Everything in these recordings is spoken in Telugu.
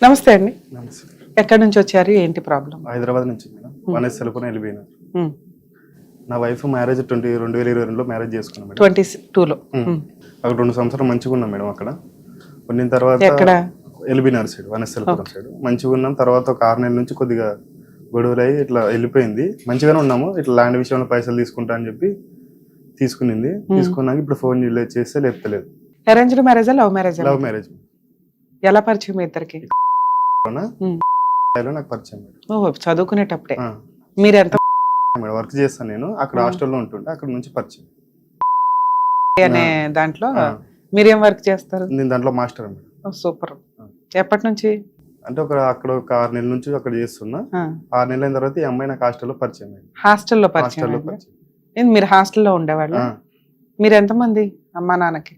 నమస్తే అండి. నమస్తే. ఎక్కడి నుంచి వచ్చారు? ఏంటి ప్రాబ్లం? హైదరాబాద్ నుంచి మేడం. వనస్ సెలవుకొని వెళ్ళిపోయినా. నా వైఫ్ మ్యారేజ్ 2022లో మ్యారేజ్ చేసుకున్నాం మేడం. 22లో. అక్కడ 2 సంవత్సరాలు మంచిగా ఉన్నాం మేడం. అక్కడ ఉన్న తర్వాత ఎక్కడ? ఎల్బీనగర్ సైడ్, వనస్ సెలపురం సైడ్ మంచిగా ఉన్నాం. తర్వాత ఒక 6 నెలల నుంచి కొద్దిగా గొడవలు అయ్యి ఇట్లా వెళ్ళిపోయింది. మంచిగానే ఉన్నాము. ఇట్లా ల్యాండ్ విషయంలో పైసలు తీసుకుంటా అని చెప్పి తీసుకునింది. తీసుకున్నాక ఇప్పుడు ఫోన్ చేస్తే లేపుతలేదు. అరేంజ్డ్ మ్యారేజా, లవ్ మ్యారేజా? Love marriage. ఎలా పరిచయం మీ ఇద్దరికి? నాకు పరిచయం మేడం. ఓహో, చదువుకునేటప్పుడే. మీరు ఎంత మేడం వర్క్ చేస్తాను నేను. అక్కడ హాస్టల్లో ఉంటుంటే అక్కడ నుంచి పరిచయం. అనే దాంట్లో మీరేం వర్క్ చేస్తారు? నేను దాంట్లో మాస్టర్ మేడం. సూపర్. ఎప్పటి నుంచి? అంటే అక్కడ ఒక 6 నెలల నుంచి అక్కడ చేస్తున్నా. 6 నెలల అయిన తర్వాత ఈ అమ్మాయి నాకు హాస్టల్లో పరిచయం అయింది. హాస్టల్లో పరిచయం. మీరు హాస్టల్లో ఉండేవాళ్ళు? మీరు ఎంతమంది అమ్మా నాన్నకి?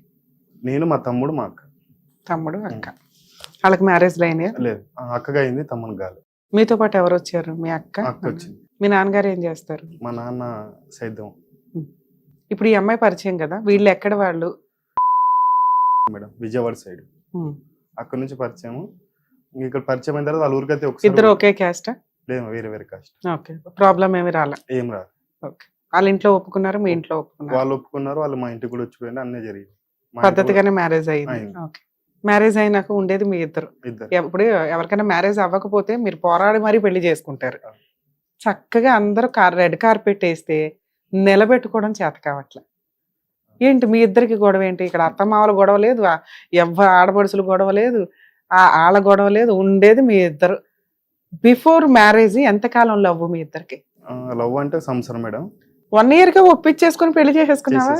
నేను, మా తమ్ముడు, మా అక్క. తమ్ముడు, అక్క. వాళ్ళకి మ్యారేజ్ అయినాయా? లేదు, అక్కగా అయింది, తమ్ముడు కాదు. మీతో పాటు ఎవరు వచ్చారు? మీ అక్క వచ్చింది. మీ నాన్నగారు ఏం చేస్తారు? మా నాన్న సైద్యం. ఇప్పుడు ఈ అమ్మాయి పరిచయం కదా, వీళ్ళు ఎక్కడ వాళ్ళు? Madam Vijayawada side. అక్కడ నుంచి పరిచయం. ఇక్కడ పరిచయం అయిన తర్వాత వాళ్ళ ఊరికైతే ఒకసారి. ఇద్దరు ఒకే క్యాస్ట్? లేదు, వేరే వేరే కాస్ట్. ఓకే. ప్రాబ్లం ఏమి రాలా? ఏం రాదు. ఓకే. వాళ్ళ ఇంట్లో ఒప్పుకున్నారు, మీ ఇంట్లో ఒప్పుకున్నారు? వాళ్ళు ఒప్పుకున్నారు. వాళ్ళు మా ఇంటికి కూడా వచ్చిపోయింది. అన్నీ జరిగింది పద్ధతిగానే మ్యారేజ్ అయింది. ఓకే. మ్యారేజ్ అయినాక ఉండేది మీ ఇద్దరు. ఇప్పుడు ఎవరికైనా మ్యారేజ్ అవ్వకపోతే మీరు పోరాడి మరీ పెళ్లి చేసుకుంటారు. చక్కగా అందరూ రెడ్ కార్పెట్ వేస్తే నిలబెట్టుకోవడం చేత కావట్లే. ఏంటి మీ ఇద్దరికి గొడవ ఏంటి? ఇక్కడ అత్తమామల గొడవ లేదు, ఆడపడుచులు గొడవ లేదు, ఆళ్ళ గొడవ లేదు, ఉండేది మీ ఇద్దరు. బిఫోర్ మ్యారేజ్ ఎంతకాలం లవ్ మీ ఇద్దరికి? లవ్ అంటే సంవత్సరం మేడం. 1 year గా ఒప్పించేసుకుని పెళ్లి చేసేసుకున్నావా?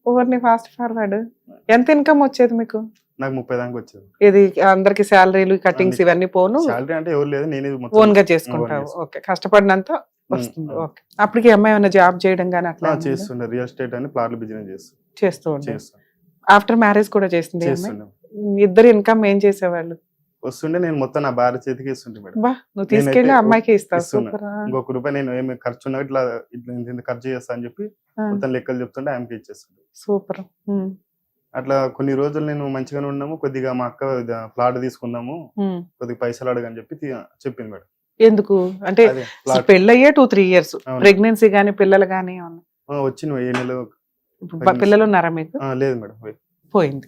ఓవర్ని ఫాస్ట్ ఫార్వర్డ్. ఎంత ఇన్కమ్ వచ్చేది మీకు? నాకు 30 దాకా వచ్చేది. ఇది అందరికి శాలరీలు, కటింగ్స్ ఇవన్నీ పోను? శాలరీ అంటే ఎవరు లేదు, నేనే ఓన్ గా చేసుకుంటావు. ఓకే. కష్టపడినంత వస్తుంది. ఓకే. అప్పటికి అమ్మాయి ఏమైనా జాబ్ చేయడం కానీ అట్లా చేస్తుండే. రియల్ ఎస్టేట్ అని ప్లాట్ల బిజినెస్ చేస్తూ ఉంటాను. ఆఫ్టర్ మ్యారేజ్ కూడా చేసింది. ఇద్దరు ఇన్కమ్ ఏం చేసేవాళ్ళు? వస్తుండే. నేను మొత్తం నా భార్య చేతికి ఇస్తుంటే మేడం. బా, నువ్వు తీసుకెళ్ళి అమ్మాయికి ఇస్తావు. ఇంకొక రూపాయి నేను ఏమి ఖర్చు ఉన్నా ఇట్లా ఇంత ఖర్చు చేస్తా అని చెప్పి మొత్తం లెక్కలు చెప్తుంటే ఆమెకి ఇచ్చేస్తుండే. సూపర్. అట్లా కొన్ని రోజులు నేను మంచిగానే ఉన్నాము. కొద్దిగా మా అక్క ప్లాట్ తీసుకుందాము, కొద్దిగా పైసలు అడగని చెప్పి చెప్పింది మేడం. ఎందుకు అంటే పెళ్ళయ్యే 2-3 years, ప్రెగ్నెన్సీ గానీ పిల్లలు గానీ వచ్చింది. 7 నెలలు. పిల్లలు ఉన్నారా మీకు? లేదు మేడం, పోయింది.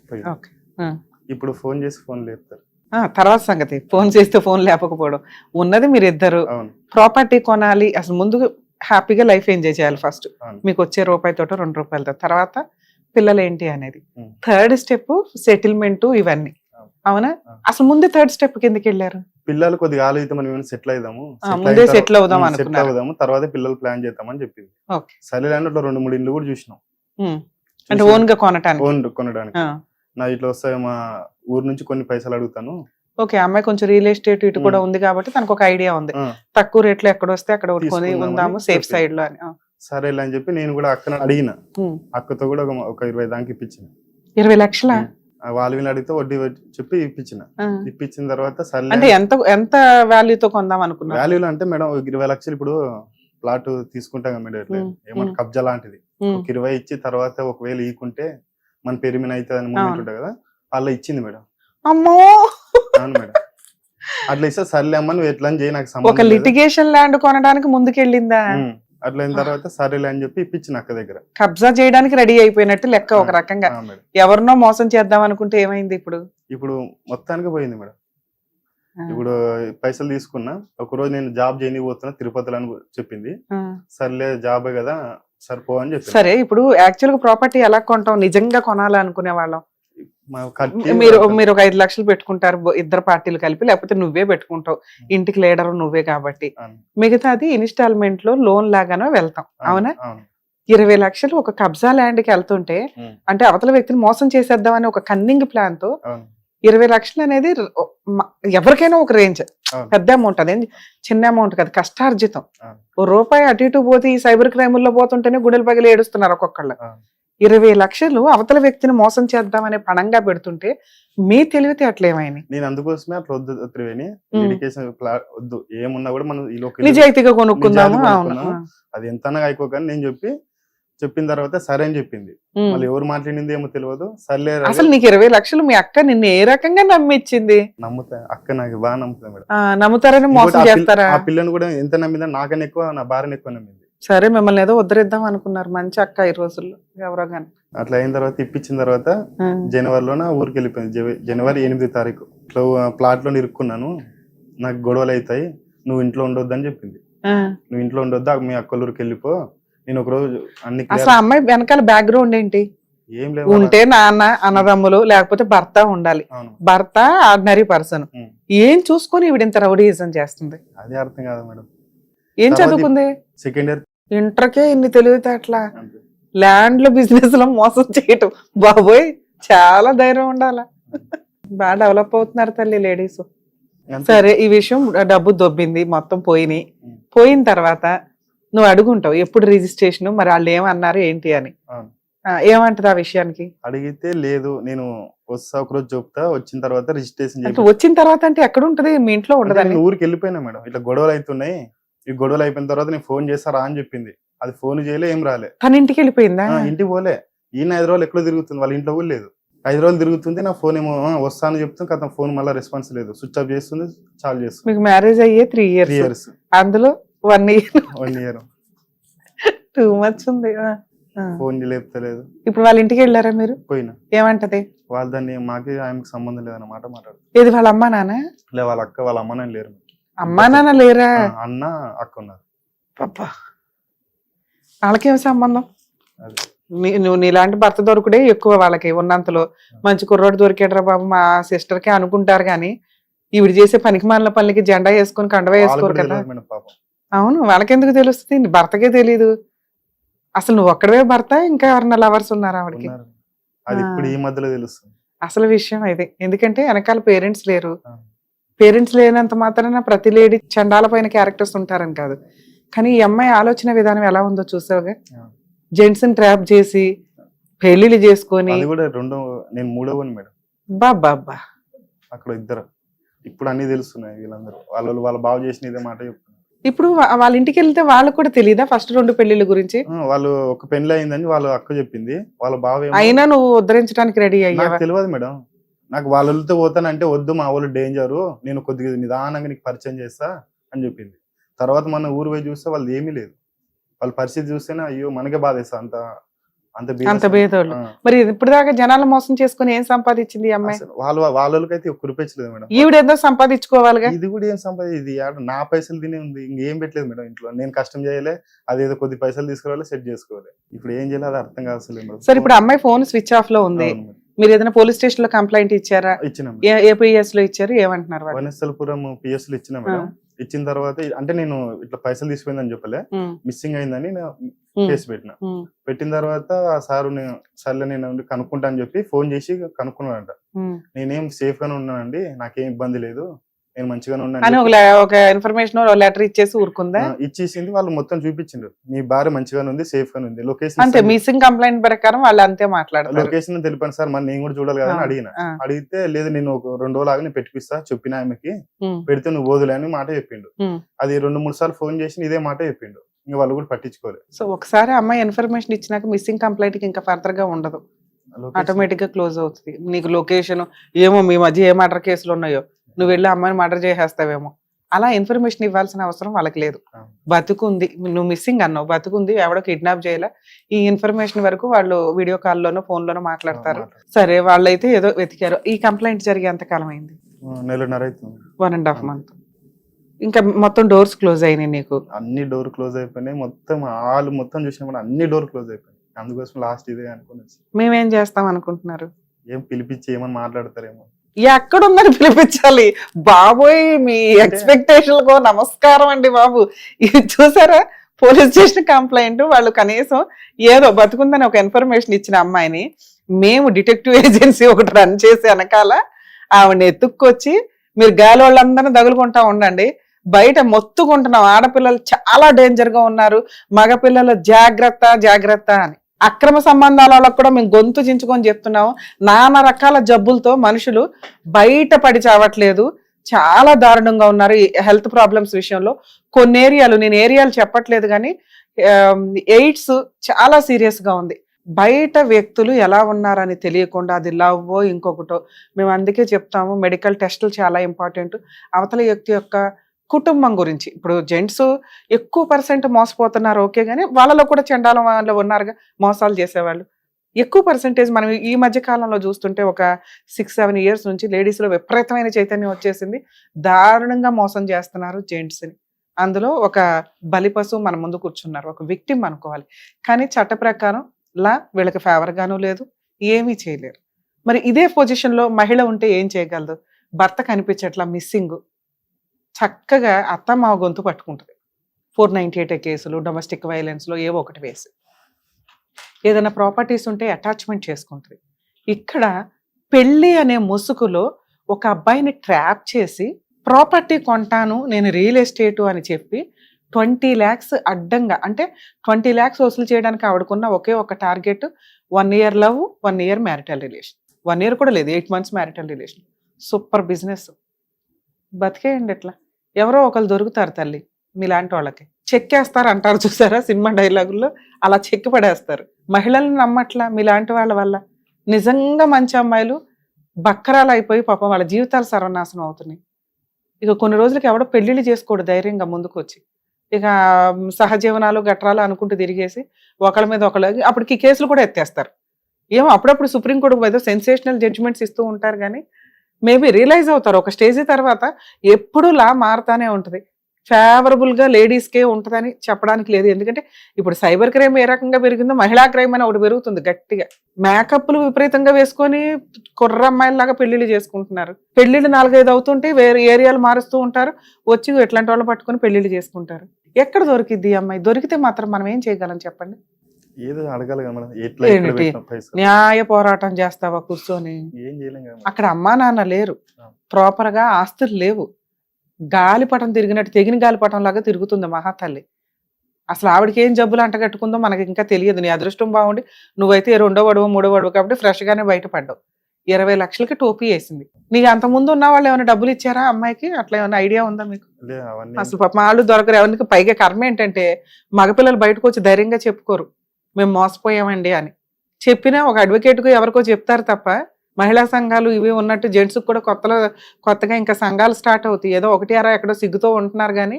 ఇప్పుడు ఫోన్ చేసి ఫోన్ లేపుతారు. తర్వాత సంగతి ఫోన్ చేస్తే ఫోన్ లేకపోవడం. ఉన్నది మీరు ఇద్దరు. ప్రాపర్టీ కొనాలి, అసలు ముందు హ్యాపీగా లైఫ్ ఎంజాయ్ చేయాలి. ఫస్ట్ మీకు వచ్చే రూపాయితోటో 2 రూపాయలతో, తర్వాత పిల్లలు ఏంటి అనేది. 3rd స్టెప్ సెటిల్మెంట్ ఇవన్నీ. అవునా? అసలు ముందే 3rd స్టెప్ కిందకి వెళ్ళారు. పిల్లలు కొద్దిగా ఆలోచితే మనం సెటిల్ అవుదాము, ముందే సెటిల్ అవుదాం అనుకున్నారు. తర్వాత పిల్లలు ప్లాన్ చేద్దామని చెప్పింది. సరే అని 2-3 ఇండ్లు కూడా చూసినాం. అంటే ఓన్ గా కొనడానికి. నా ఇట్లా వస్తాయి, మా ఊరు నుంచి కొన్ని పైసలు అడుగుతాను. ఓకే. అమ్మాయి కొంచెం రియల్ ఎస్టేట్ ఇటు కూడా ఉంది కాబట్టి తనకు ఒక ఐడియా ఉంది, తక్కువ రేట్లో ఎక్కడ వస్తే అక్కడ కొని ఉందాము సేఫ్ సైడ్ లో అని. సరే అని చెప్పి నేను కూడా అక్కన అడిగిన. అక్కతో కూడా ఒక 20 దాకా ఇప్పించిన. 20 లక్షల? వాళ్ళు వీళ్ళు అడిగితే వడ్డీ చెప్పి ఇప్పించిన తర్వాత సరే. అంటే ఎంత వాల్యూతో కొందాం అనుకున్నా? వాల్యూలో అంటే మేడం 20 లక్షలు. ఇప్పుడు ప్లాట్ తీసుకుంటాం కదా మేడం, ఏమన్నా కబ్జా లాంటిది. 20 ఇచ్చి తర్వాత ఒకవేళ ఈకుంటే మన పేరు మీద అయితే అని మూమెంట్ ఉంటుంది కదా, అలా ఇచ్చింది మేడం. అమ్మో. అవును మేడం. అట్లా ఇస్తే సర్లే అమ్మ నువ్వు ఎట్లా అని నాకు సంబంధం. ఒక లిటిగేషన్ ల్యాండ్ కొనడానికి ముందుకెళ్ళిందా? అట్లా అయిన తర్వాత సరేలే అని చెప్పి ఇప్పించిన అక్క దగ్గర. కబ్జా చేయడానికి రెడీ అయిపోయినట్టు లెక్క ఒక రకంగా. ఎవరినో మోసం చేద్దాం అనుకుంటే ఏమైంది ఇప్పుడు? ఇప్పుడు మొత్తానికి పోయింది మేడం. ఇప్పుడు పైసలు తీసుకున్నా. ఒక రోజు నేను జాబ్ చేయనిపోతున్నా తిరుపతిలో అని చెప్పింది. సర్లే జాబే కదా సరిపో అని చెప్పి. సరే, ఇప్పుడు యాక్చువల్ గా ప్రాపర్టీ ఎలా కొంటాం? నిజంగా కొనాలనుకునే వాళ్ళం మీరు ఒక 5 లక్షలు పెట్టుకుంటారు ఇద్దరు పార్టీలు కలిపి, లేకపోతే నువ్వే పెట్టుకుంటావు, ఇంటికి లీడర్ నువ్వే కాబట్టి. మిగతాది ఇన్స్టాల్మెంట్ లో లోన్ లాగానో వెళ్తాం. అవునా? 20 లక్షలు ఒక కబ్జా ల్యాండ్ కి వెళ్తుంటే, అంటే అవతల వ్యక్తిని మోసం చేసేద్దామని ఒక కన్నింగ్ ప్లాన్ తో 20 లక్షలు అనేది ఎవరికైనా ఒక రేంజ్, పెద్ద అమౌంట్. అదేం చిన్న అమౌంట్ కదా, కష్టార్జితం. ఓ రూపాయి అటు ఇటు పోతే ఈ సైబర్ క్రైముల్లో పోతుంటేనే గుండెలు పగిలి ఏడుస్తున్నారు ఒక్కొక్కళ్ళు. 20 లక్షలు అవతల వ్యక్తిని మోసం చేద్దామనే పణంగా పెడుతుంటే మీ తెలివితే అట్లేమైంది? నేను అందుకోసమే అట్లా వద్దు త్రివేణి, వద్దు ఏమున్నా కూడా మనం నిజాయితీగా కొనుక్కుందాము. అది ఎంత అయిపోకని నేను చెప్పి చెప్పిన తర్వాత సరే అని చెప్పింది. మళ్ళీ ఎవరు మాట్లాడింది ఏమో తెలియదు. సర్లే అసలు నీకు 20 లక్షలు మీ అక్క నిన్ను ఏ రకంగా నమ్మిచ్చింది? నమ్ముతా, అక్క నాకు బాగా నమ్ముతా మేడం. నమ్ముతారని మోసం చేస్తారా? ఆ పిల్లని కూడా ఎంత నమ్మిందా, నాకన్నా ఎక్కువ నా భార్యని ఎక్కువ నమ్మింది. సరే మిమ్మల్ని ఏదో ఉద్ధరిద్దాం అనుకున్నారు, మంచి అక్క ఈ రోజుల్లో ఎవరో గాని. అట్లా అయిన తర్వాత ఇప్పించిన తర్వాత జనవరిలోన ఊరికి వెళ్ళిపోయింది. జనవరి 8వ తారీఖు ఇట్లా ప్లాట్ లో ఇరుక్కున్నాను, నాకు గొడవలు అవుతాయి, నువ్వు ఇంట్లో ఉండొద్దు అని చెప్పింది. నువ్వు ఇంట్లో ఉండొద్దు, మీ అక్కలూరికి వెళ్ళిపో. నేను ఒక రోజు అన్ని అసలు అమ్మాయి వెనకాల బ్యాక్గ్రౌండ్ ఏంటి? ఏం లేదు, ఉంటే నాన్న అన్నదమ్ములు లేకపోతే భర్త ఉండాలి. భర్త ఆర్డినరీ పర్సన్. ఏం చూసుకొని ఈవిడ ఇంత రౌడీయిజం చేస్తుంది? అదే అర్థం కాదు మేడం. ఏం చదువుకుంది? Second year. ఇంటర్కే ఇన్ని తెలివితే అట్లా ల్యాండ్ లో బిజినెస్ లో మోసం చేయటం, బాబోయ్ చాలా ధైర్యం ఉండాలా. బాగా డెవలప్ అవుతున్నారు తల్లి లేడీస్. సరే ఈ విషయం డబ్బు దొబ్బింది, మొత్తం పోయినాయి. పోయిన తర్వాత నువ్వు అడుగుంటావు ఎప్పుడు రిజిస్ట్రేషన్, మరి వాళ్ళు ఏమన్నారు ఏంటి అని. ఏమంటది ఆ విషయానికి? అడిగితే లేదు నేను వస్తా ఒకరోజు చెప్తా, వచ్చిన తర్వాత రిజిస్ట్రేషన్. వచ్చిన తర్వాత అంటే ఎక్కడ ఉంటది? మీ ఇంట్లో ఉండదని? ఊరికి వెళ్ళిపోయినా మేడం, ఇట్లా గొడవలు అవుతున్నాయి, ఈ గొడవలు అయిపోయిన తర్వాత నేను ఫోన్ చేస్తా రా అని చెప్పింది. అది ఫోన్ చేయలే, ఏం రాలే. తన ఇంటికి వెళ్ళిపోయిందా? ఇంటికి పోలే. ఈయన 5 రోజులు ఎక్కడో తిరుగుతుంది, వాళ్ళ ఇంట్లో కూడా లేదు. 5 రోజులు తిరుగుతుంది, నా ఫోన్ ఏమో వస్తాను చెప్తాను కదా, ఫోన్ మళ్ళీ రెస్పాన్స్ లేదు, స్విచ్ ఆఫ్ చేస్తుంది, చాలు చేస్తుంది. మీకు మ్యారేజ్ అయ్యే 3 years, అందులో 1 year 2 months ఉంది. ఫోన్ లేపుతలేదు. ఇప్పుడు వాళ్ళ ఇంటికి వెళ్ళారా మీరు? పోయినా. ఏమంటది? వాళ్ళు దాన్ని మాకి ఆమెకి సంబంధం లేదన్నమాట మాట్లాడు. ఏది వాళ్ళ అమ్మా నాన్న? లే, వాళ్ళ అక్క వాళ్ళ అమ్మ నాన్న లేరు. అమ్మా నాన్న లేరా? అన్న అక్క ఉన్నారు. పాపా వాళ్ళకేం సంబంధం? నువ్వు నీలాంటి భర్త దొరుకుడే ఎక్కువ వాళ్ళకి ఉన్నంతలో. మంచి కుర్రోడు దొరికాడరా బాబు మా సిస్టర్ కి అనుకుంటారు గాని, ఈవిడ చేసే పనికి మాలిన పనులకి జెండా వేసుకొని కండవ వేసుకోరు కదా. అవును, వాళ్ళకెందుకు తెలుస్తుంది? భర్తకే తెలీదు. అసలు నువ్వు ఒక్కడవే భర్త, ఇంకా ఎవరన్నా లవర్స్ ఉన్నారా ఆవిడకి? అది ఇప్పుడు ఈ మధ్యలో తెలుస్తుంది అసలు విషయం అయితే. ఎందుకంటే వెనకాల పేరెంట్స్ లేరు. పేరెంట్స్ లేనంత మాత్రాన ప్రతి లేడీ చండాల పైన క్యారెక్టర్స్ ఉంటారని కాదు. కానీ ఈ అమ్మాయి ఆలోచన విధానం ఎలా ఉందో చూసావుగా. జెంట్స్ ని ట్రాప్ చేసి పెళ్లిళ్ళు చేసుకొని, నేను 3వ మేడం. బాబా అక్కడ 2. ఇప్పుడు అన్ని తెలుస్తున్నాయి వీళ్ళందరూ. వాళ్ళ బాగు చేసిన ఇదే మాట చెప్తున్నారు. ఇప్పుడు వాళ్ళ ఇంటికి వెళ్తే వాళ్ళకు కూడా తెలియదా ఫస్ట్ 2 పెళ్లిళ్ళ గురించి? వాళ్ళు ఒక పెళ్లి అయిందని వాళ్ళ అక్క చెప్పింది. వాళ్ళ బావ అయినా నువ్వు ఉద్ధరించడానికి రెడీ అయ్యా? తెలియదు మేడం. నాకు వాళ్ళతో పోతానంటే వద్దు, మా వాళ్ళు డేంజరు, నేను కొద్దిగా నిదానంగా నీకు పరిచయం చేస్తా అని చెప్పింది. తర్వాత మన ఊరు పోయి చూస్తే వాళ్ళు ఏమీ లేదు. వాళ్ళ పరిస్థితి చూస్తేనే అయ్యో మనకే బాధేస్తా. అంత భేదోళ్ళు. మరి ఇప్పుడు దాకా జనాలు మోసం చేసుకుని ఏం సంపాదించింది ఈ అమ్మాయి? వాళ్ళకైతే కురిపించలేదు మేడం. ఈవిడేదో సంపాదించుకోవాలిగా. ఇది కూడా ఏం ఇది నా పైసలు తినే ఉంది, ఇంకేం పెట్టలేదు మేడం ఇంట్లో. నేను కష్టం చేయలే, అదేదో కొద్ది పైసలు తీసుకురావాలి, సెట్ చేసుకోవాలి. ఇప్పుడు ఏం చేయాలి అది అర్థం కావట్లేదు. సరే ఇప్పుడు అమ్మాయి ఫోన్ స్విచ్ ఆఫ్ లో ఉంది. మీరు ఏదైనా పోలీస్ స్టేషన్ లో కంప్లైంట్ ఇచ్చారా? ఇచ్చినాం. ఏ పిఎస్ లో ఇచ్చారు? ఏమంటున్నారు? వనస్థలపురం పిఎస్ లో ఇచ్చిన మేడం. ఇచ్చిన తర్వాత అంటే నేను ఇట్లా పైసలు తీసిపోయిందని చెప్పలే, మిస్సింగ్ అయిందని కేసు పెట్టిన తర్వాత సారు సర్లే నేను కనుక్కుంటా అని చెప్పి ఫోన్ చేసి కనుక్కున్నాడంట. నేనేం సేఫ్ గానే ఉన్నానండి, నాకేం ఇబ్బంది లేదు, నేను మంచిగానే ఉన్నాను ఒక ఇన్ఫర్మేషన్ లెటర్ ఇచ్చేసి ఊరుకుందా? ఇచ్చేసింది. వాళ్ళు మొత్తం చూపించిండ్రు, నీ భార్య మంచిగానే ఉంది, సేఫ్ గానే ఉంది. లొకేషన్ అంతే, మిస్సింగ్ కంప్లైంట్ ప్రకారం వాళ్ళు అంతే మాట్లాడారు. లొకేషన్ తెలిపాను సార్, మరి నేను కూడా చూడాలి కదా అని అడిగితే లేదు నేను ఒక 2 రోజులు ఆగి పెట్టిపిస్తా చెప్పిన ఆమెకి, పెడితే నువ్వు వదులే అని మాట చెప్పిండు. అది 2-3 సార్లు ఫోన్ చేసి ఇదే మాట చెప్పిండు. ఇంకా వాళ్ళు కూడా పట్టించుకోలేదు. సో ఒకసారి అమ్మాయి ఇన్ఫర్మేషన్ ఇచ్చినాక మిస్సింగ్ కంప్లైంట్ కి ఇంకా ఫర్దర్ గా ఉండదు, ఆటోమేటిక్ గా క్లోజ్ అవుతుంది. నీకు లొకేషన్ ఏమో మీ మధ్య ఏ మర్డర్ కేసులు ఉన్నాయో నువ్వు వెళ్ళి అమ్మాయిని మర్డర్ చేసేస్తావేమో, అలా ఇన్ఫర్మేషన్ ఇవ్వాల్సిన అవసరం వాళ్ళకి లేదు. బతుకుంది, నువ్వు మిస్సింగ్ అన్నావు, బతుకుంది, ఎవడో కిడ్నాప్ చేయాలా, ఈ ఇన్ఫర్మేషన్ వరకు వాళ్ళు వీడియో కాల్లోనో ఫోన్లోనో మాట్లాడతారు. సరే వాళ్ళైతే ఏదో వెతికారు. ఈ కంప్లైంట్ జరిగే ఎంత కాలం అయింది? 1.5 month. ఇంకా మొత్తం డోర్స్ క్లోజ్ అయినాయి నీకు? అన్ని డోర్ క్లోజ్ అయిపోయినాయి. మొత్తం వాళ్ళు మొత్తం చూసినప్పుడు అన్ని డోర్ క్లోజ్ అయిపోయినాయి. అందుకోసం లాస్ట్ ఇదే అనుకుని మేమేం చేస్తాం అనుకుంటున్నారు? ఏం పిలిపించి ఏమని మాట్లాడతారేమో. ఎక్కడుందని పిలిపించాలి బాబోయ్, మీ ఎక్స్పెక్టేషన్ కో నమస్కారం అండి బాబు. ఇది చూసారా, పోలీస్ స్టేషన్ కంప్లైంట్, వాళ్ళు కనీసం ఏదో బతుకుందని ఒక ఇన్ఫర్మేషన్ ఇచ్చిన అమ్మాయిని మేము డిటెక్టివ్ ఏజెన్సీ ఒకటి రన్ చేసి వెనకాల ఆవిడని ఎత్తుక్కొచ్చి మీరు గాలి వాళ్ళందరినీ తగులుకుంటా ఉండండి, బయట మొత్తుకుంటున్నాం ఆడపిల్లలు చాలా డేంజర్ గా ఉన్నారు, మగపిల్లలు జాగ్రత్త జాగ్రత్త అని. అక్రమ సంబంధాల వాళ్ళకు కూడా మేము గొంతు చించుకొని చెప్తున్నాము. నానా రకాల జబ్బులతో మనుషులు బయట పడి చావట్లేదు, చాలా దారుణంగా ఉన్నారు ఈ హెల్త్ ప్రాబ్లమ్స్ విషయంలో. కొన్ని ఏరియాలు, నేను ఏరియాలు చెప్పట్లేదు కానీ ఎయిడ్స్ చాలా సీరియస్ గా ఉంది. బయట వ్యక్తులు ఎలా ఉన్నారని తెలియకుండా అది లవ్వో ఇంకొకటో, మేము అందుకే చెప్తాము మెడికల్ టెస్టులు చాలా ఇంపార్టెంట్. అవతల వ్యక్తి యొక్క కుటుంబం గురించి, ఇప్పుడు జెంట్స్ ఎక్కువ పర్సెంట్ మోసపోతున్నారు ఓకే, కానీ వాళ్ళలో కూడా చండాలం వాళ్ళు ఉన్నారుగా మోసాలు చేసేవాళ్ళు. ఎక్కువ పర్సెంటేజ్ మనం ఈ మధ్య కాలంలో చూస్తుంటే ఒక 6-7 ఇయర్స్ నుంచి లేడీస్లో విపరీతమైన చైతన్యం వచ్చేసింది. దారుణంగా మోసం చేస్తున్నారు జెంట్స్ని. అందులో ఒక బలిపశువు మన ముందు కూర్చున్నారు, ఒక విక్టిమ్ అనుకోవాలి. కానీ చట్ట ప్రకారం వీళ్ళకి ఫేవర్ గాను లేదు, ఏమీ చేయలేరు. మరి ఇదే పొజిషన్లో మహిళ ఉంటే ఏం చేయగలదు? భర్త కనిపించట్లా, మిస్సింగ్, చక్కగా అత్త మావ గొంతు పట్టుకుంటుంది. 498 కేసులు, డొమెస్టిక్ వైలెన్స్లో ఏవో ఒకటి వేసి, ఏదైనా ప్రాపర్టీస్ ఉంటే అటాచ్మెంట్ చేసుకుంటుంది. ఇక్కడ పెళ్ళి అనే ముసుగులో ఒక అబ్బాయిని ట్రాప్ చేసి ప్రాపర్టీ కొంటాను నేను రియల్ ఎస్టేటు అని చెప్పి 20 lakhs అడ్డంగా, అంటే 20 lakhs వసూలు చేయడానికి ఆవిడకున్న ఒకే ఒక target 1 year love, 1 year marital relation. 1 year కూడా లేదు, 8 months marital relation. Super business, బతికేయండి. ఎట్లా ఎవరో ఒకరు దొరుకుతారు తల్లి మీలాంటి వాళ్ళకి. చెక్కేస్తారు అంటారు చూసారా సినిమా డైలాగుల్లో, అలా చెక్కి పడేస్తారు. మహిళల్ని నమ్మట్లా మీలాంటి వాళ్ళ వల్ల. నిజంగా మంచి అమ్మాయిలు బక్కరాలు అయిపోయి పాపం వాళ్ళ జీవితాలు సర్వనాశనం అవుతున్నాయి. ఇక కొన్ని రోజులకి ఎవడో పెళ్లిళ్ళు చేసుకోడు ధైర్యంగా ముందుకు వచ్చి, ఇక సహజీవనాలు గట్రాలు అనుకుంటూ తిరిగేసి ఒకళ్ళ మీద ఒకళ్ళు, అప్పటికి కేసులు కూడా ఎత్తేస్తారు. ఏమో అప్పుడప్పుడు సుప్రీంకోర్టుకు ఏదో సెన్సేషనల్ జడ్జిమెంట్స్ ఇస్తూ ఉంటారు, కానీ మేబీ రియలైజ్ అవుతారు ఒక స్టేజ్ తర్వాత. ఎప్పుడు లా మారుతానే ఉంటుంది. ఫేవరబుల్గా లేడీస్కే ఉంటుందని చెప్పడానికి లేదు. ఎందుకంటే ఇప్పుడు సైబర్ క్రైమ్ ఏ రకంగా పెరిగిందో మహిళా క్రైమ్ అని ఒకటి పెరుగుతుంది గట్టిగా. మేకప్లు విపరీతంగా వేసుకొని కుర్ర అమ్మాయిలాగా పెళ్లిళ్ళు చేసుకుంటున్నారు. పెళ్లిళ్ళు 4-5 అవుతుంటే వేరే ఏరియాలు మారుస్తూ ఉంటారు, వచ్చి ఎట్లాంటి వాళ్ళు పట్టుకొని పెళ్లిళ్ళు చేసుకుంటారు. ఎక్కడ దొరికిద్ది అమ్మాయి? దొరికితే మాత్రం మనం ఏం చేయగలం చెప్పండి? ఏదో అడగాలి కదా మనం, ఏంటి న్యాయ పోరాటం చేస్తావా కూర్చొని? ఏం చేయలేం కదా. అక్కడ అమ్మా నాన్న లేరు, ప్రాపర్ గా ఆస్తులు లేవు, గాలిపటం తిరిగినట్టు తెగిన గాలిపటం లాగా తిరుగుతుంది మహాతల్లి. అసలు ఆవిడకి ఏం జబ్బులు అంటగట్టుకుందో మనకి ఇంకా తెలియదు. నీ అదృష్టం బాగుండి నువ్వైతే 2వ వాడవో 3వ వాడవో కాబట్టి ఫ్రెష్ గానే బయటపడ్డావు. 20 లక్షలకి టోపీ వేసింది. నీకు అంత ముందు ఉన్న వాళ్ళు ఏమైనా డబ్బులు ఇచ్చారా అమ్మాయికి? అట్లా ఏమైనా ఐడియా ఉందా మీకు? అసలు పాప వాళ్ళు దొరకరు ఎవరికి. పైగా కర్మ ఏంటంటే మగపిల్లలు బయటకు వచ్చి ధైర్యంగా చెప్పుకోరు మేము మోసపోయామండి అని. చెప్పినా ఒక అడ్వకేట్కు ఎవరికో చెప్తారు తప్ప, మహిళా సంఘాలు ఇవి ఉన్నట్టు జెంట్స్కి కూడా కొత్తగా ఇంకా సంఘాలు స్టార్ట్ అవుతాయి. ఏదో 1-6 ఎక్కడో సిగ్గుతో ఉంటున్నారు, కానీ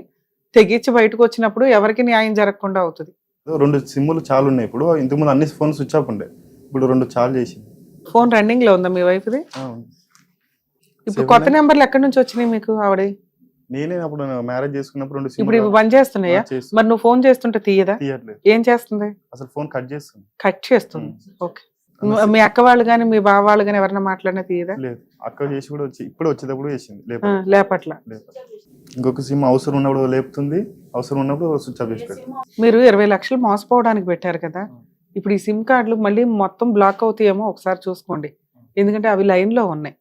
తెగించి బయటకు వచ్చినప్పుడు ఎవరికి న్యాయం జరగకుండా అవుతుంది. 2 సిమ్ములు చాలు ఉన్నాయి. ఇప్పుడు ఇంతకుముందు అన్ని ఫోన్ స్విచ్ ఆఫ్ ఉండే, ఇప్పుడు 2 చాలు చేసింది. ఫోన్ రన్నింగ్ లో ఉందా మీ వైఫ్ది? ఇప్పుడు కొత్త నెంబర్లు ఎక్కడి నుంచి వచ్చినాయి మీకు? ఆవిడ నేనే అప్పుడు మ్యారేజ్ చేసుకున్నప్పుడు 2 ఇప్పుడు ఇవి బంద్ చేస్తున్నాయా? మరి నువ్వు ఫోన్ చేస్తుంటే తీయదా? ఏం చేస్తుంది? అసలు ఫోన్ కట్ చేస్తుంది. కట్ చేస్తుంది. ఓకే. మీ అక్క వాళ్ళు కానీ మీ బావ వాళ్ళు కానీ ఎవరైనా మాట్లాడినా తీయదా? లేదు, అక్క చేసి కూడా వచ్చి ఇప్పుడు వచ్చేటప్పుడు చేసింది, లేపట్ల. ఇంకొక సిమ్ అవసరం ఉన్నప్పుడు లేపుతుంది, అవసరం ఉన్నప్పుడు స్విచ్ ఆఫ్ చేసి పెడుతుంది. మీరు 20 లక్షలు మోసపోవడానికి పెట్టారు కదా, ఇప్పుడు ఈ సిమ్ కార్డులు మళ్ళీ మొత్తం బ్లాక్ అవుతాయేమో ఒకసారి చూసుకోండి. ఎందుకంటే అవి లైన్ లో ఉన్నాయి.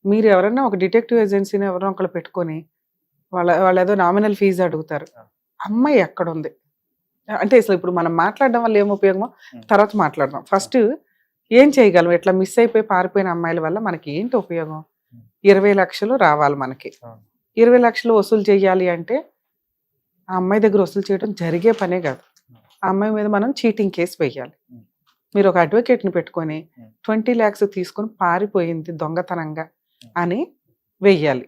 మీరు ఎవరైనా ఒక డిటెక్టివ్ ఏజెన్సీని ఎవరైనా ఒకళ్ళు పెట్టుకొని వాళ్ళు ఏదో నామినల్ ఫీజు అడుగుతారు. అమ్మాయి ఎక్కడ ఉంది అంటే అసలు ఇప్పుడు మనం మాట్లాడడం వల్ల ఏం ఉపయోగమో తర్వాత మాట్లాడదాం. ఫస్ట్ ఏం చేయగలం? ఇట్లా మిస్ అయిపోయి పారిపోయిన అమ్మాయిల వల్ల మనకి ఏంటి ఉపయోగం? 20 లక్షలు రావాలి మనకి. 20 లక్షలు వసూలు చేయాలి అంటే ఆ అమ్మాయి దగ్గర వసూలు చేయడం జరిగే పనే కాదు. ఆ అమ్మాయి మీద మనం చీటింగ్ కేసు వేయాలి. మీరు ఒక అడ్వకేట్ని పెట్టుకొని 20 lakhs తీసుకొని పారిపోయింది దొంగతనంగా అని వెయ్యాలి.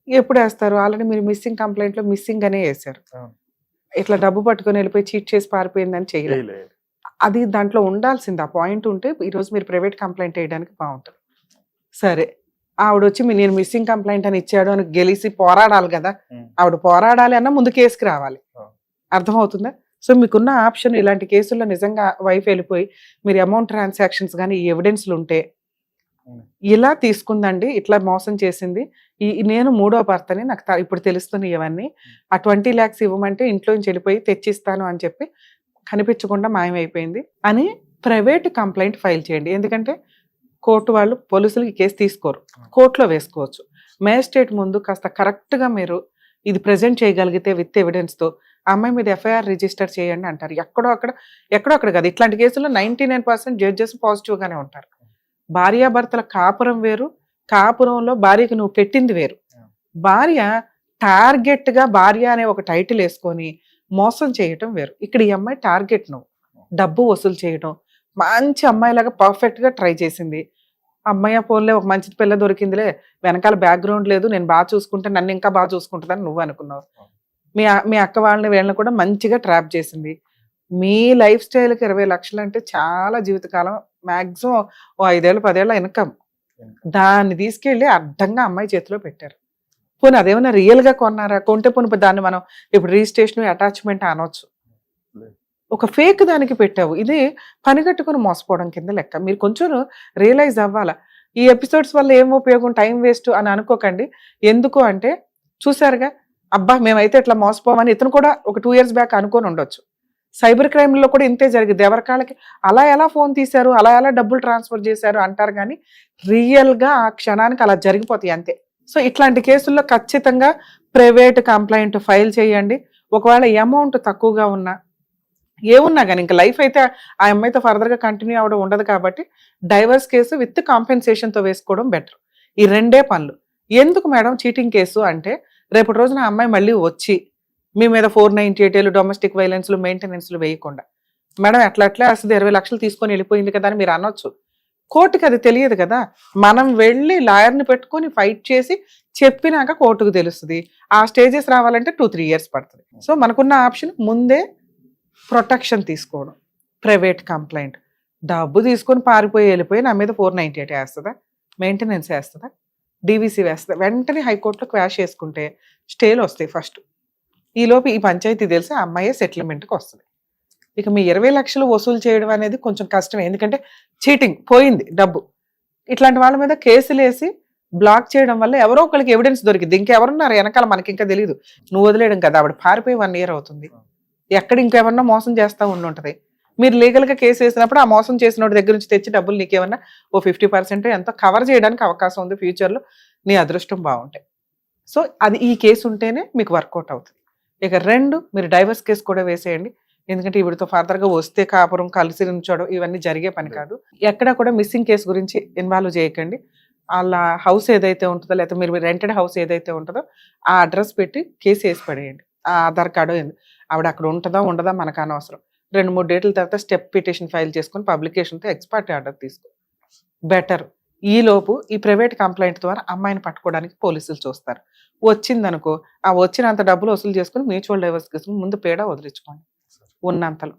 ఎప్పుడు వేస్తారు? ఆల్రెడీ మీరు మిస్సింగ్ కంప్లైంట్లో మిస్సింగ్ అనే వేశారు. ఇట్లా డబ్బు పట్టుకొని వెళ్ళిపోయి చీట్ చేసి పారిపోయిందని చేయలేదు. అది దాంట్లో ఉండాల్సింది. ఆ పాయింట్ ఉంటే ఈరోజు మీరు ప్రైవేట్ కంప్లైంట్ వేయడానికి బాగుంటుంది. సరే, ఆవిడ వచ్చి నేను మిస్సింగ్ కంప్లైంట్ అని ఇచ్చాడు అని గెలిసి పోరాడాలి కదా. ఆవిడ పోరాడాలి అన్నా ముందు కేసుకి రావాలి. అర్థమవుతుందా? సో మీకున్న ఆప్షన్ ఇలాంటి కేసుల్లో నిజంగా వైఫ్ వెళ్ళిపోయి మీరు అమౌంట్ ట్రాన్సాక్షన్స్ కానీ ఈ ఎవిడెన్స్లు ఉంటే ఇలా తీసుకుందండి, ఇట్లా మోసం చేసింది, నేను 3వ భర్తని, నాకు ఇప్పుడు తెలుస్తుంది ఇవన్నీ, ఆ 20 lakhs ఇవ్వమంటే ఇంట్లో నుంచి వెళ్ళిపోయి తెచ్చిస్తాను అని చెప్పి కనిపించకుండా మాయమైపోయింది అని ప్రైవేట్ కంప్లైంట్ ఫైల్ చేయండి. ఎందుకంటే కోర్టు వాళ్ళు పోలీసులు ఈ కేసు తీసుకోరు, కోర్టులో వేసుకోవచ్చు. మేజిస్ట్రేట్ ముందు కాస్త కరెక్ట్గా మీరు ఇది ప్రజెంట్ చేయగలిగితే విత్ ఎవిడెన్స్తో ఆ అమ్మాయి మీద ఎఫ్ఐఆర్ రిజిస్టర్ చేయండి అంటారు. ఎక్కడో అక్కడ కాదు. ఇట్లాంటి కేసుల్లో 99% జడ్జెస్ పాజిటివ్గానే ఉంటారు. భార్యాభర్తల కాపురం వేరు, కాపురంలో భార్యకి నువ్వు పెట్టింది వేరు. భార్య టార్గెట్గా భార్య అనే ఒక టైటిల్ వేసుకొని మోసం చేయటం వేరు. ఇక్కడ ఈ అమ్మాయి టార్గెట్ నువ్వు, డబ్బు వసూలు చేయటం. మంచి అమ్మాయిలాగా పర్ఫెక్ట్ గా ట్రై చేసింది. అమ్మాయి ఫోన్లే ఒక మంచి పిల్ల దొరికిందిలే, వెనకాల బ్యాక్గ్రౌండ్ లేదు, నేను బాగా చూసుకుంటే నన్ను ఇంకా బాగా చూసుకుంటుందని నువ్వు అనుకున్నావు. మీ అక్క వాళ్ళని వీళ్ళని కూడా మంచిగా ట్రాప్ చేసింది. మీ లైఫ్ స్టైల్కి 20 లక్షలు అంటే చాలా జీవితకాలం, మాక్సిమం ఓ 5 ఏళ్ళు 10 ఏళ్ళ ఇన్కమ్. దాన్ని తీసుకెళ్ళి అడ్డంగా అమ్మాయి చేతిలో పెట్టారు. పోనీ అదేమన్నా రియల్ గా కొన్నారా? కొంటే పోనీ దాన్ని మనం ఇప్పుడు రిజిస్ట్రేషన్ అటాచ్మెంట్ అనొచ్చు. ఒక ఫేక్ దానికి పెట్టావు. ఇది పని కట్టుకుని మోసపోవడం కింద లెక్క. మీరు కొంచెం రియలైజ్ అవ్వాలా. ఈ ఎపిసోడ్స్ వల్ల ఏం ఉపయోగం, టైం వేస్ట్ అని అనుకోకండి. ఎందుకు అంటే చూసారుగా, అబ్బా మేమైతే ఇట్లా మోసపోమని ఇతను కూడా ఒక 2 years బ్యాక్ అనుకొని ఉండొచ్చు. సైబర్ క్రైమ్లో కూడా ఇంతే జరిగింది. ఎవరికాళ్ళకి అలా ఎలా ఫోన్ తీశారు, అలా ఎలా డబ్బులు ట్రాన్స్ఫర్ చేశారు అంటారు, కానీ రియల్గా ఆ క్షణానికి అలా జరిగిపోతాయి అంతే. సో ఇట్లాంటి కేసుల్లో ఖచ్చితంగా ప్రైవేట్ కంప్లైంట్ ఫైల్ చేయండి. ఒకవేళ అమౌంట్ తక్కువగా ఉన్నా ఏమున్నా కానీ ఇంకా లైఫ్ అయితే ఆ అమ్మాయితో ఫర్దర్గా కంటిన్యూ అవ్వడం ఉండదు కాబట్టి డైవర్స్ కేసు విత్ కాంపెన్సేషన్తో వేసుకోవడం బెటర్. ఈ 2 పనులు. ఎందుకు మేడం చీటింగ్ కేసు అంటే, రేపటి రోజున ఆ అమ్మాయి మళ్ళీ వచ్చి మీ మీద 498 డొమెస్టిక్ వైలెన్స్లు మెయింటెనెన్స్లు వేయకుండా, మేడం అట్లా అసలు 20 లక్షలు తీసుకొని వెళ్ళిపోయింది కదా అని మీరు అనొచ్చు. కోర్టుకి అది తెలియదు కదా. మనం వెళ్ళి లాయర్ని పెట్టుకొని ఫైట్ చేసి చెప్పినాక కోర్టుకు తెలుస్తుంది. ఆ స్టేజెస్ రావాలంటే 2-3 years పడుతుంది. సో మనకున్న ఆప్షన్ ముందే ప్రొటెక్షన్ తీసుకోవడం, ప్రైవేట్ కంప్లైంట్. డబ్బు తీసుకొని పారిపోయి వెళ్ళిపోయి నా మీద 498 వేస్తుందా, మెయింటెనెన్స్ వేస్తుందా, డీవీసీ వేస్తుందా, వెంటనే హైకోర్టులో క్వాష్ చేసుకుంటే స్టేలు వస్తాయి ఫస్ట్. ఈలోపు ఈ పంచాయతీ తెలిసి ఆ అమ్మాయే సెటిల్మెంట్కి వస్తుంది. ఇక మీ 20 లక్షలు వసూలు చేయడం అనేది కొంచెం కష్టమే, ఎందుకంటే చీటింగ్ పోయింది డబ్బు. ఇట్లాంటి వాళ్ళ మీద కేసులు వేసి బ్లాక్ చేయడం వల్ల ఎవరో ఒకరికి ఎవిడెన్స్ దొరికింది. ఇంకెవరున్నారు వెనకాల మనకి ఇంకా తెలియదు. నువ్వు వదిలేయడం కదా, ఆవిడ పారిపోయి 1 year అవుతుంది. ఎక్కడ ఇంకెవరన్నా మోసం చేస్తూ ఉండుంటది. మీరు లీగల్గా కేసు వేసినప్పుడు ఆ మోసం చేసిన దగ్గర నుంచి తెచ్చి డబ్బులు నీకేమన్నా ఓ 50% ఎంతో కవర్ చేయడానికి అవకాశం ఉంది ఫ్యూచర్లో, నీ అదృష్టం బాగుంటాయి. సో అది ఈ కేసు ఉంటేనే మీకు వర్కౌట్ అవుతుంది. ఇక 2, మీరు డైవర్స్ కేసు కూడా వేసేయండి. ఎందుకంటే వీడితో ఫర్దర్గా వస్తే కాపురం కలిసి ఉంచడం ఇవన్నీ జరిగే పని కాదు. ఎక్కడ కూడా మిస్సింగ్ కేసు గురించి ఇన్వాల్వ్ చేయకండి. వాళ్ళ హౌస్ ఏదైతే ఉంటుందో, లేకపోతే మీరు రెంటెడ్ హౌస్ ఏదైతే ఉంటుందో ఆ అడ్రస్ పెట్టి కేసు వేసి పడేయండి. ఆ ఆధార్ కార్డు ఆవిడ అక్కడ ఉంటుందా ఉండదా మనకు అనవసరం. 2-3 డేట్ల తర్వాత స్టెప్ పిటిషన్ ఫైల్ చేసుకుని పబ్లికేషన్తో ఎక్స్పర్ట్ ఆర్డర్ తీసుకో బెటర్. ఈలోపు ఈ ప్రైవేట్ కంప్లైంట్ ద్వారా అమ్మాయిని పట్టుకోవడానికి పోలీసులు చూస్తారు. వచ్చిందనుకో, ఆ వచ్చినంత డబ్బులు వసూలు చేసుకుని మ్యూచువల్ డైవర్స్ తీసుకుని ముందు పేడ వదిలించుకోండి ఉన్నంతలో.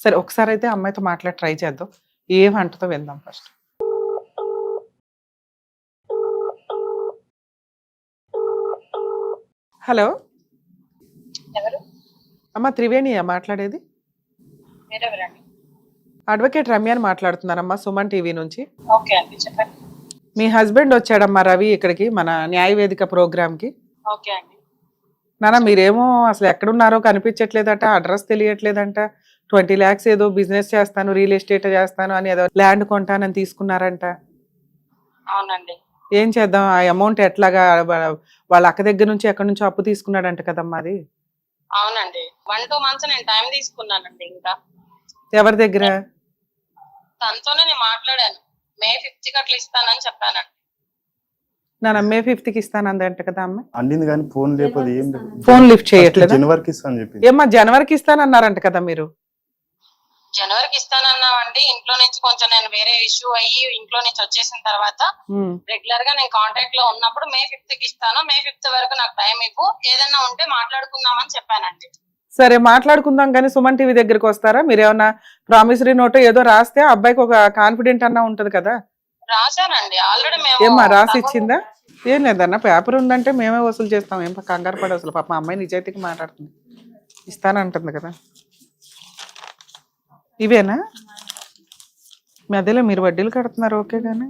సరే ఒకసారి అయితే అమ్మాయితో మాట్లాడి ట్రై చేద్దాం, ఏమంటుందో విందాం ఫస్ట్. హలో అమ్మ, త్రివేణియా మాట్లాడేది? అడ్వకేట్ రమ్యాని మాట్లాడుతున్నానమ్మా, సుమన్ టీవీ నుంచి. మీ హస్బెండ్ వచ్చాడమ్మా రవి ఇక్కడికి, మన న్యాయవేదిక ప్రోగ్రామ్కి. నాన్న మీరేమో అసలు ఎక్కడున్నారో కనిపించట్లేదట, అడ్రస్ తెలియట్లేదంట. 20 lakhs ఏదో బిజినెస్ చేస్తాను, రియల్ ఎస్టేట్ చేస్తాను అని ఏదో ల్యాండ్ కొంటానని తీసుకున్నారంట. అవునండి. ఏం చేద్దాం, ఆ అమౌంట్ ఎట్లాగా వాళ్ళ అక్క దగ్గర నుంచి ఎక్కడి నుంచో అప్పు తీసుకున్నాడంట కదమ్మా అది. అవునండి, 1-2 months నేను టైం తీసుకున్నానండి. ఇంకా ఎవరి దగ్గర? తనతోనే నేను మాట్లాడాను. May 5th అట్లా ఇస్తానని చెప్పానండి. నా May 5th ఇస్తానందంట కదా అమ్మ. అండింది కానీ ఫోన్ లేకపోతే ఏం ఫోన్ లిఫ్ట్ చేయట్లేదు. జనవరికి ఇస్తాను చెప్పి. ఏమ్మా జనవరికి ఇస్తానన్నారంట కదా మీరు? జనవరికి ఇస్తానన్నామండి. ఇంట్లో నుంచి కొంచెం నేను వేరే ఇష్యూ అయ్యి ఇంట్లో నుంచి వచ్చేసిన తర్వాత రెగ్యులర్ గా నేను కాంటాక్ట్ లో ఉన్నప్పుడు May 5th ఇస్తాను, May 5th వరకు నాకు టైం ఇవ్వు, ఏదైనా ఉంటే మాట్లాడుకుందామని చెప్పానండి. సరే మాట్లాడుకుందాం, కానీ సుమన్ టీవీ దగ్గరికి వస్తారా? మీరు ఏమన్నా ప్రామిసరీ నోట్ ఏదో రాస్తే అబ్బాయికి ఒక కాన్ఫిడెంట్ అన్నా ఉంటది కదా. రాశానండి ఆల్రెడీ. ఏమ్మా రాసి ఇచ్చిందా? ఏం లేదన్న, పేపర్ ఉందంటే మేమే వసూలు చేస్తాం, ఏం కంగారు పడే అసలు. పాప మా అమ్మాయి నిజాయితీకి మాట్లాడుతుంది, ఇస్తానంటుంది కదా. ఇవేనా మీ అదేలో మీరు వడ్డీలు కడుతున్నారు ఓకే, కానీ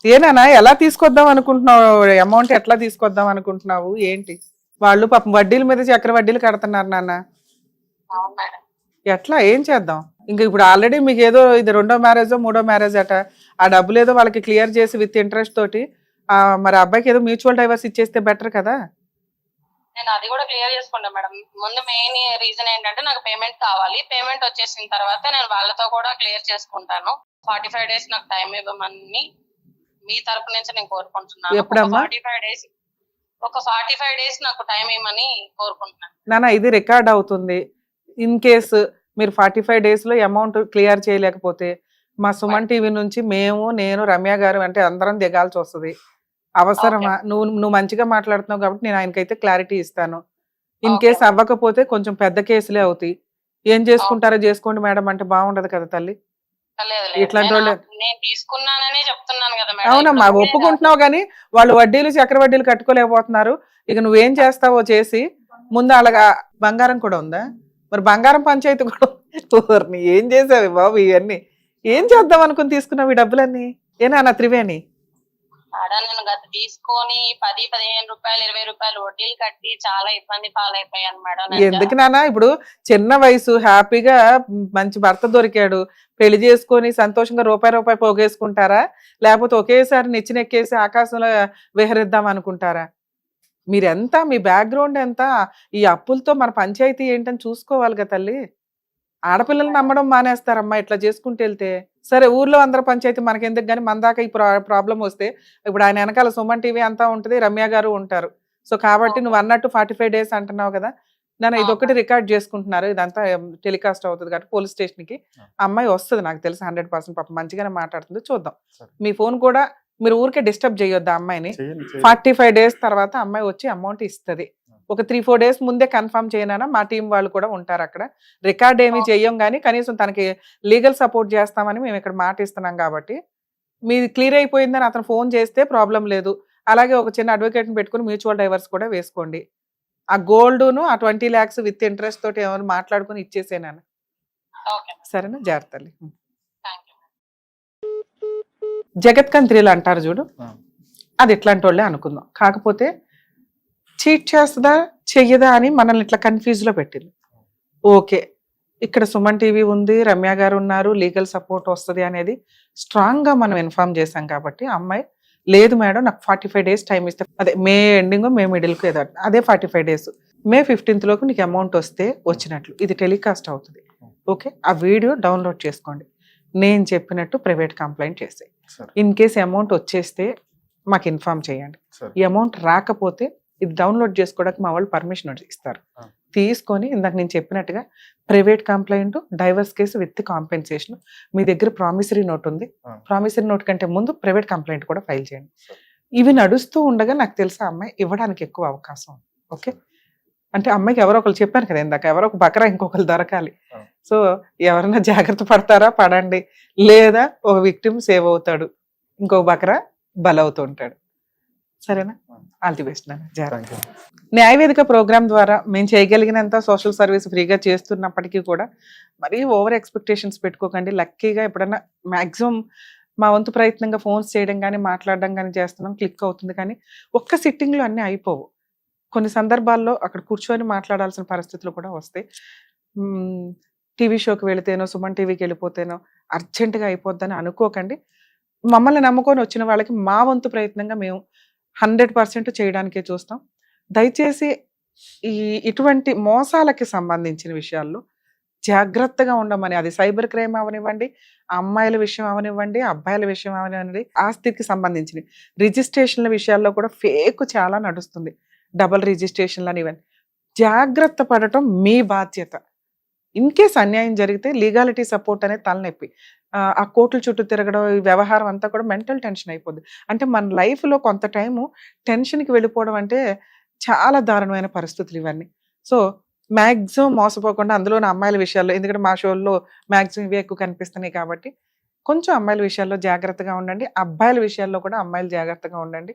ఏనా ఎలా తీసుకొద్దాం అనుకుంటున్నావు, అమౌంట్ ఎట్లా తీసుకొద్దాం అనుకుంటున్నావు ఏంటి? వాళ్ళు పాపం వడ్డీల మీద చక్ర వడ్డీలు కడుతున్నారు నాన్న. ఎట్లా ఏం చేద్దాం? ఇంకా ఇప్పుడు ఆల్రెడీ మీకు ఏదో ఇది 2వ మ్యారేజో 3వ మ్యారేజ్ అట, ఆ డబ్బులు ఏదో వాళ్ళకి క్లియర్ చేసి విత్ ఇంట్రెస్ట్ తోటి మరి అబ్బాయికి ఏదో మ్యూచువల్ డైవర్స్ ఇచ్చేస్తే బెటర్ కదా. నేను అది కూడా క్లియర్ చేసుకుంటా మేడం. ముందు మెయిన్ రీజన్ ఏంటంటే నాకు పేమెంట్ కావాలి. పేమెంట్ వచ్చేసిన తర్వాత నేను వాళ్ళతో కూడా క్లియర్ చేసుకుంటాను. 45 days నాకు టైం ఇవ్వమని మీ తరపు నుంచి నేను కోరుకుంటున్నాను. 45 days ఒక 45 days నాకు టైం ఇవ్వమని కోరుకుంటున్నాను. నాన్న ఇది రికార్డ్ అవుతుంది. ఇన్ కేసు మీరు 45 days లో అమౌంట్ క్లియర్ చేయలేకపోతే మా సుమన్ టీవీ నుంచి నేను రమ్య గారు అంటే అందరం దిగాల్సి వస్తుంది. అవసరమా? నువ్వు మంచిగా మాట్లాడుతున్నావు కాబట్టి నేను ఆయనకైతే క్లారిటీ ఇస్తాను. ఇన్ కేసు అవ్వకపోతే కొంచెం పెద్ద కేసులే అవుతాయి. ఏం చేసుకుంటారో చేసుకోండి మేడం అంటే బాగుండదు కదా తల్లి. ఇట్లాంటి వాళ్ళు నేను తీసుకున్నాననే చెప్తున్నాను కదా మేడం. అవునమ్మా ఒప్పుకుంటున్నావు కానీ వాళ్ళు వడ్డీలు చక్ర వడ్డీలు కట్టుకోలేకపోతున్నారు. ఇక నువ్వేం చేస్తావో చేసి ముందు అలాగా బంగారం కూడా ఉందా? మరి బంగారం పంచాయతీ కూడా ఏం చేసావు బాబు? ఇవన్నీ ఏం చేద్దాం అనుకుని తీసుకున్నావు ఈ డబ్బులన్నీ? ఏనా త్రివేణి? నేను గత తీసుకొని 10-15 రూపాయలు 20 రూపాయలు వడ్డీలు కట్టి చాలా ఇబ్బంది పాలైపోయాను మేడం. ఎందుకు నాన్న ఇప్పుడు చిన్న వయసు హ్యాపీగా మంచి భర్త దొరికాడు, పెళ్లి చేసుకొని సంతోషంగా రూపాయి పోగేసుకుంటారా? లేకపోతే ఒకేసారి నెక్కేసి ఆకాశంలో విహరిద్దాం అనుకుంటారా? మీరెంత, మీ బ్యాక్గ్రౌండ్ ఎంత, ఈ అప్పులతో మన పంచాయతీ ఏంటని చూసుకోవాలి కదా తల్లి. ఆడపిల్లలు నమ్మడం మానేస్తారమ్మా ఇట్లా చేసుకుంటూ వెళ్తే. సరే ఊర్లో అందరూ పంచాయతీ మనకెందుకు కానీ మన దాకా ఈ ప్రాబ్లం వస్తే ఇప్పుడు ఆయన వెనకాల సుమన్ టీవీ అంతా ఉంటుంది, రమ్య గారు ఉంటారు. సో కాబట్టి నువ్వు అన్నట్టు 45 days అంటున్నావు కదా నన్ను, ఇదొకటి రికార్డ్ చేసుకుంటున్నారు, ఇదంతా టెలికాస్ట్ అవుతుంది కాబట్టి పోలీస్ స్టేషన్ కి అమ్మాయి వస్తుంది నాకు తెలిసి 100%. పాప మంచిగానే మాట్లాడుతుంది, చూద్దాం. మీ ఫోన్ కూడా మీరు ఊరికే డిస్టర్బ్ చేయొద్దు అమ్మాయిని. 45 days తర్వాత అమ్మాయి వచ్చి అమౌంట్ ఇస్తుంది. ఒక 3-4 days ముందే కన్ఫర్మ్ చేయనా, మా టీం వాళ్ళు కూడా ఉంటారు అక్కడ. రికార్డ్ ఏమీ చెయ్యం కానీ కనీసం తనకి లీగల్ సపోర్ట్ చేస్తామని మేము ఇక్కడ మాట ఇస్తున్నాం కాబట్టి మీది క్లియర్ అయిపోయిందని అతను ఫోన్ చేస్తే ప్రాబ్లం లేదు. అలాగే ఒక చిన్న అడ్వకేట్ని పెట్టుకుని మ్యూచువల్ డైవర్స్ కూడా వేసుకోండి. ఆ గోల్డ్ను ఆ 20 lakhs విత్ ఇంట్రెస్ట్ తోటి ఏమైనా మాట్లాడుకుని ఇచ్చేసేనాను. సరేనా? జాగ్రత్తలు. జగత్కంత్రీలు అంటారు చూడు, అది ఎట్లాంటి వాళ్ళే అనుకుందాం. కాకపోతే చీట్ చేస్తుందా చెయ్యదా అని మనల్ని ఇట్లా కన్ఫ్యూజ్లో పెట్టింది. ఓకే ఇక్కడ సుమన్ టీవీ ఉంది, రమ్య గారు ఉన్నారు, లీగల్ సపోర్ట్ వస్తుంది అనేది స్ట్రాంగ్గా మనం ఇన్ఫార్మ్ చేశాం కాబట్టి అమ్మాయి లేదు మేడం నాకు 45 days టైం ఇస్తే, అదే మే ఎండింగ్ మే మిడిల్కి ఏదో అదే 45 days, మే 15th లోపు నీకు అమౌంట్ వస్తే వచ్చినట్లు ఇది టెలికాస్ట్ అవుతుంది. ఓకే ఆ వీడియో డౌన్లోడ్ చేసుకోండి. నేను చెప్పినట్టు ప్రైవేట్ కంప్లైంట్ చేసాయి. ఇన్ కేసు అమౌంట్ వచ్చేస్తే మాకు ఇన్ఫార్మ్ చేయండి. ఈ అమౌంట్ రాకపోతే ఇది డౌన్లోడ్ చేసుకోవడానికి మా వాళ్ళు పర్మిషన్ ఇస్తారు. తీసుకొని ఇందాక నేను చెప్పినట్టుగా private complaint, divorce case with compensation, మీ దగ్గర ప్రామిసరీ నోట్ ఉంది, ప్రామిసరీ నోట్ కంటే ముందు ప్రైవేట్ కంప్లైంట్ కూడా ఫైల్ చేయండి. ఇవి నడుస్తూ ఉండగా నాకు తెలిసి అమ్మాయి ఇవ్వడానికి ఎక్కువ అవకాశం ఉంది. ఓకే అంటే అమ్మాయికి ఎవరో ఒకరు చెప్పాను కదా ఇందాక, ఎవరో ఒక బకరా ఇంకొకరు దొరకాలి. సో ఎవరైనా జాగ్రత్త పడతారా పడండి, లేదా ఒక విక్టిమ్ సేవ్ అవుతాడు, ఇంకొక బకరా బలవుతూ ఉంటాడు. సరేనా? ఆల్ ది బెస్ట్ నాన్న, జాగ్రత్త. న్యాయవేదిక ప్రోగ్రామ్ ద్వారా మేము చేయగలిగినంత సోషల్ సర్వీస్ ఫ్రీగా చేస్తున్నప్పటికీ కూడా మరీ ఓవర్ ఎక్స్పెక్టేషన్స్ పెట్టుకోకండి. లక్కీగా ఎప్పుడన్నా మ్యాక్సిమం మా వంతు ప్రయత్నంగా ఫోన్స్ చేయడం కానీ మాట్లాడడం కానీ చేస్తున్నాం, క్లిక్ అవుతుంది. కానీ ఒక్క సిట్టింగ్లో అన్నీ అయిపోవు. కొన్ని సందర్భాల్లో అక్కడ కూర్చొని మాట్లాడాల్సిన పరిస్థితులు కూడా వస్తాయి. టీవీ షోకి వెళితేనో సుమన్ టీవీకి వెళ్ళిపోతేనో అర్జెంటుగా అయిపోద్దని అనుకోకండి. మమ్మల్ని నమ్ముకొని వచ్చిన వాళ్ళకి మా వంతు ప్రయత్నంగా మేము 100% చేయడానికే చూస్తాం. దయచేసి ఇటువంటి మోసాలకి సంబంధించిన విషయాల్లో జాగ్రత్తగా ఉండమని, అది సైబర్ క్రైమ్ అవనివ్వండి, అమ్మాయిల విషయం అవనివ్వండి, అబ్బాయిల విషయం అవనివ్వండి, ఆస్తికి సంబంధించిన రిజిస్ట్రేషన్ల విషయాల్లో కూడా ఫేక్ చాలా నడుస్తుంది, డబుల్ రిజిస్ట్రేషన్లు అని. ఇవన్నీ జాగ్రత్త పడటం మీ బాధ్యత. ఇన్ కేస్ అన్యాయం జరిగితే లీగాలిటీ సపోర్ట్ అనేది తలనొప్పి. ఆ కోర్టుల చుట్టూ తిరగడం, ఈ వ్యవహారం అంతా కూడా మెంటల్ టెన్షన్ అయిపోద్ది. అంటే మన లైఫ్లో కొంత టైము టెన్షన్కి వెళ్ళిపోవడం అంటే చాలా దారుణమైన పరిస్థితులు ఇవన్నీ. సో మ్యాక్సిమం మోసపోకుండా, అందులో అమ్మాయిల విషయాల్లో, ఎందుకంటే మా షోల్లో మ్యాక్సిమం ఇవే ఎక్కువ కనిపిస్తున్నాయి కాబట్టి కొంచెం అమ్మాయిల విషయాల్లో జాగ్రత్తగా ఉండండి. అబ్బాయిల విషయాల్లో కూడా అమ్మాయిలు జాగ్రత్తగా ఉండండి.